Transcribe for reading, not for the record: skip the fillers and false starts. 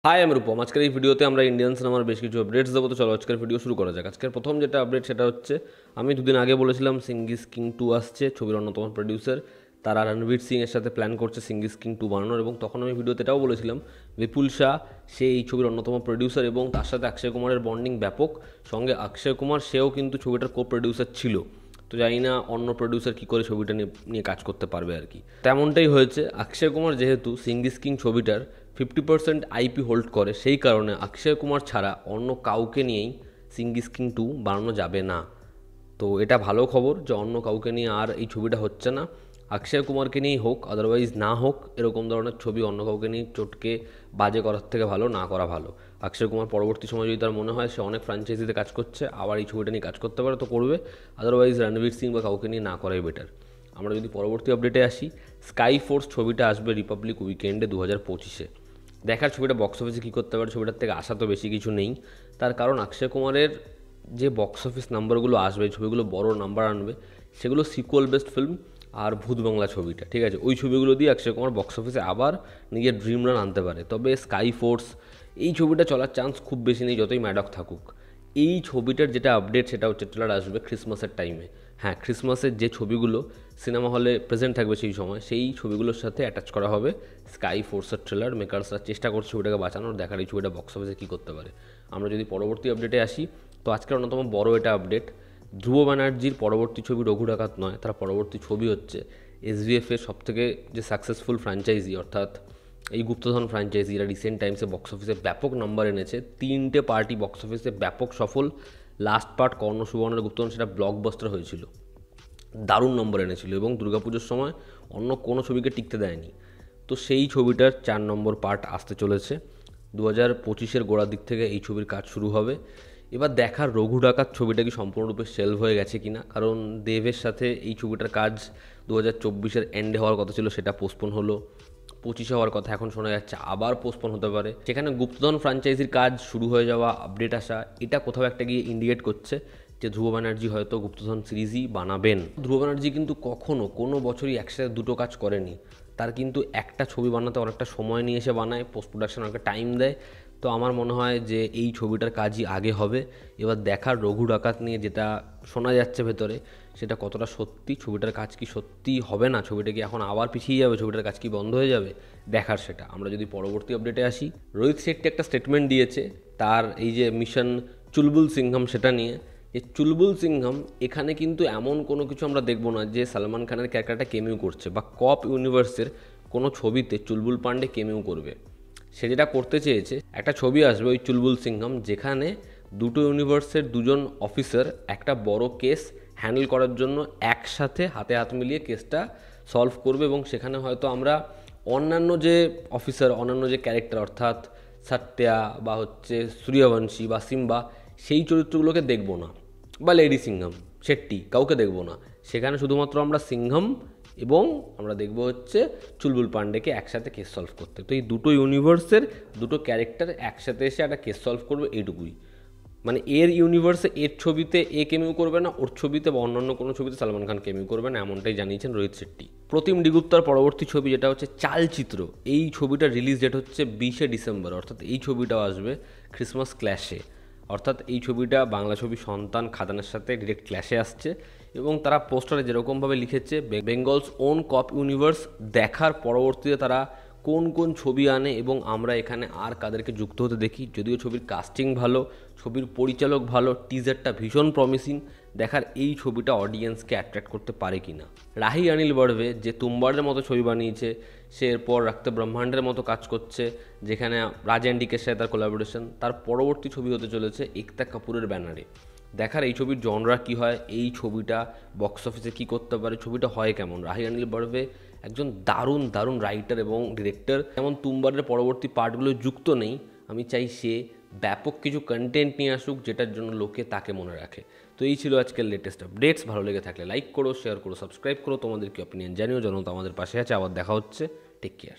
High আমি রূপম। আজকের এই ভিডিওতে আমরা ইন্ডিয়ান সিনেমার বেশ কিছু আপডেটস দেবো। তো চলো আজকের ভিডিও শুরু করা যাক। আজকের প্রথম যেটা আপডেট সেটা হচ্ছে, আমি দুদিন আগে বলেছিলাম সিঙ্গিস কিং 2 আসছে। ছবির অন্যতম প্রডিউসার তারা রণবীর সিং এর সাথে প্ল্যান করছে সিঙ্গিস কিং 2 বানানোর, এবং তখন আমি ভিডিওতে এটাও বলেছিলাম বিপুল শাহ সে এই ছবির অন্যতম প্রডিউসার এবং তার সাথে অক্ষয় কুমারের বন্ডিং ব্যাপক। সঙ্গে অক্ষয় কুমার সেও কিন্তু ছবিটার কো প্রডিউসার ছিল। তো জানি না অন্য প্রডিউসার কী করে ছবিটা নিয়ে কাজ করতে পারবে আর কি। তেমনটাই হয়েছে। অক্ষয় কুমার যেহেতু সিঙ্গিস কিং ছবিটার 50% আইপি হোল্ড করে, সেই কারণে অক্ষয় কুমার ছাড়া অন্য কাউকে নিয়েই সিঙ্গিস কিং 2 বানানো যাবে না। তো এটা ভালো খবর যে অন্য কাউকে নিয়ে আর এই ছবিটা হচ্ছে না। অক্ষয় কুমারকে নিয়েই হোক, আদারওয়াইজ না হোক। এরকম ধরনের ছবি অন্য কাউকে নিয়ে চটকে বাজে করার থেকে ভালো না করা ভালো। অক্ষয় কুমার পরবর্তী সময় যদি তার মনে হয় সে অনেক ফ্র্যাঞ্চাইজিতে কাজ করছে, আবার এই ছবিটা নিয়ে কাজ করতে পারে তো করবে, আদারওয়াইজ রণবীর সিং বা কাউকে নিয়ে না করাই বেটার। আমরা যদি পরবর্তী আপডেটে আসি, স্কাই ফোর্স ছবিটা আসবে রিপাবলিক উইকেন্ডে 2025-এ। দেখার ছবিটা বক্স অফিসে কী করতে পারে, ছবিটার থেকে আশা তো বেশি কিছু নেই। তার কারণ অক্ষয় কুমারের যে বক্স অফিস নাম্বারগুলো আসবে, ছবিগুলো বড় নাম্বার আনবে, সেগুলো সিকুয়াল বেস্ট ফিল্ম আর ভূত বাংলা ছবিটা, ঠিক আছে, ওই ছবিগুলো দিয়ে অক্ষয় কুমার বক্স অফিসে আবার নিজের ড্রিম রান আনতে পারে। তবে স্কাই ফোর্স এই ছবিটা চলার চান্স খুব বেশি নেই, যতই ম্যাডক থাকুক। এই ছবিটার যেটা আপডেট সেটা হচ্ছে ট্রেলার আসবে ক্রিসমাসের টাইমে। হ্যাঁ, ক্রিসমাসের যে ছবিগুলো সিনেমা হলে প্রেজেন্ট থাকবে সেই সময়, সেই ছবিগুলোর সাথে অ্যাটাচ করা হবে স্কাই ফোর্সের ট্রেলার। মেকার্সরা চেষ্টা করছে ছবিটাকে বাঁচানোর, দেখার এই ছবিটা বক্স অফিসে কী করতে পারে। আমরা যদি পরবর্তী আপডেটে আসি, তো আজকের অন্যতম বড় এটা আপডেট, ধ্রুব ব্যানার্জির পরবর্তী ছবি রঘু ডাকাত নয়, তার পরবর্তী ছবি হচ্ছে SVF এর সবথেকে যে সাকসেসফুল ফ্র্যাঞ্চাইজি, অর্থাৎ এই গুপ্তধন ফ্র্যাঞ্চাইজি, এরা রিসেন্ট টাইমসে বক্স অফিসে ব্যাপক নাম্বার এনেছে। 3টে পার্টি বক্স অফিসে ব্যাপক সফল। লাস্ট পার্ট কর্ণ সুবর্ণের গুপ্তধন, সেটা ব্লকবাস্টার হয়েছিল, দারুণ নম্বর এনেছিল এবং দুর্গাপুজোর সময় অন্য কোনো ছবিকে টিকতে দেয়নি। তো সেই ছবিটার 4 নম্বর পার্ট আসতে চলেছে 2025-এর গোড়ার দিক থেকে এই ছবির কাজ শুরু হবে। এবার দেখার রঘু ডাকাত ছবিটা কি সম্পূর্ণরূপে সেলভ হয়ে গেছে কিনা, কারণ দেবের সাথে এই ছবিটার কাজ 2024-এর এন্ডে হওয়ার কথা ছিল, সেটা পোস্টপোন হলো। 25-এ হওয়ার কথা, এখন শোনা যাচ্ছে আবার পোস্টপোন হতে পারে। সেখানে গুপ্তধন ফ্র্যাঞ্চাইজির কাজ শুরু হয়ে যাওয়া, আপডেট আসা, এটা কোথাও একটা গিয়ে ইন্ডিকেট করছে যে ধ্রুব ব্যানার্জি হয়তো গুপ্তধন সিরিজই বানাবেন। ধ্রুব ব্যানার্জি কিন্তু কখনো কোনো বছরই একসাথে দুটো কাজ করেনি। তার কিন্তু একটা ছবি বানাতে অনেকটা সময় নিয়ে এসে বানায়, পোস্ট প্রোডাকশন অনেকটা টাইম দেয়। তো আমার মনে হয় যে এই ছবিটার কাজই আগে হবে। এবার দেখার রঘু ডাকাত নিয়ে যেটা শোনা যাচ্ছে ভেতরে, সেটা কতটা সত্যি, ছবিটার কাজ কি সত্যি হবে না, ছবিটা কি এখন আবার পিছিয়ে যাবে, ছবিটার কাজ কি বন্ধ হয়ে যাবে, দেখার সেটা। আমরা যদি পরবর্তী আপডেটে আসি, রোহিত শেট্টি একটা স্টেটমেন্ট দিয়েছে তার এই যে মিশন চুলবুল সিংহাম সেটা নিয়ে। যে চুলবুল সিংহাম এখানে কিন্তু এমন কোনো কিছু আমরা দেখবো না যে সালমান খানের ক্যারেক্টারটা কেমিউ করছে, বা কপ ইউনিভার্সের কোনো ছবিতে চুলবুল পান্ডে কেমিউ করবে। সে যেটা করতে চেয়েছে, একটা ছবি আসবে ওই চুলবুল সিংহাম, যেখানে দুটো ইউনিভার্সের দুজন অফিসার একটা বড় কেস হ্যান্ডেল করার জন্য একসাথে হাতে হাত মিলিয়ে কেসটা সলভ করবে, এবং সেখানে হয়তো আমরা অন্যান্য যে অফিসার, অন্যান্য যে ক্যারেক্টার, অর্থাৎ সত্যা বা হচ্ছে সূর্যবংশী বা সিম্বা, সেই চরিত্রগুলোকে দেখব না, বা লেডি সিংহাম, শেট্টি, কাউকে দেখব না। সেখানে শুধুমাত্র আমরা সিংহাম এবং আমরা দেখব হচ্ছে চুলবুল পান্ডেকে একসাথে কেস সলভ করতে। তো এই দুটো ইউনিভার্সের দুটো ক্যারেক্টার একসাথে এসে একটা কেস সলভ করবে, এইটুকুই। মানে এর ইউনিভার্সে এর ছবিতে এ কেমিউ করবে না, ওর ছবিতে বা অন্যান্য কোনো ছবিতে সালমান খান কেমিউ করবে না, এমনটাই জানিয়েছেন রোহিত শেট্টি। প্রতিম ডিগুপ্তার পরবর্তী ছবি যেটা হচ্ছে চালচিত্র, এই ছবিটার রিলিজ ডেট হচ্ছে 20শে ডিসেম্বর, অর্থাৎ এই ছবিটাও আসবে ক্রিসমাস ক্ল্যাশে। অর্থাৎ এই ছবিটা বাংলা ছবি সন্তান খাদানের সাথে ডিরেক্ট ক্ল্যাশে আসছে, এবং তারা পোস্টারে যেরকমভাবে লিখেছে বেঙ্গলস ওন কপ ইউনিভার্স, দেখার পরবর্তীতে তারা কোন কোন ছবি আনে এবং আমরা এখানে আর কাদেরকে যুক্ত হতে দেখি। যদিও ছবির কাস্টিং ভালো, ছবির পরিচালক ভালো, টিজারটা ভীষণ প্রমিসিং, দেখার এই ছবিটা অডিয়েন্সকে অ্যাট্রাক্ট করতে পারে কি না। রাহি অনিল বড়ভে যে তুম্বারের মতো ছবি বানিয়েছে, সে এরপর রক্ত ব্রহ্মাণ্ডের মতো কাজ করছে, যেখানে রাজ অ্যান্ডিকের সাথে তার কোলাবোরেশন। তার পরবর্তী ছবি হতে চলেছে একতা কাপুরের ব্যানারে। দেখার এই ছবির জনরা কী হয়, এই ছবিটা বক্স অফিসে কী করতে পারে, ছবিটা হয় কেমন। রাহি অনিল বড়ভে একজন দারুণ দারুণ রাইটার এবং ডিরেক্টর। যেমন তুম্বারের পরবর্তী পার্টগুলো যুক্ত নেই, আমি চাই সে ব্যাপক কিছু কন্টেন্ট নিয়ে আসুক, যেটার জন্য লোকে তাকে মনে রাখে। তো এই ছিল আজকের লেটেস্ট আপডেটস। ভালো লেগে থাকলে লাইক করো, শেয়ার করো, সাবস্ক্রাইব করো, তোমাদের কি অপিনিয়ন জানিও। জনতা আমাদের পাশে আছে। আবার দেখা হচ্ছে, টেক কেয়ার।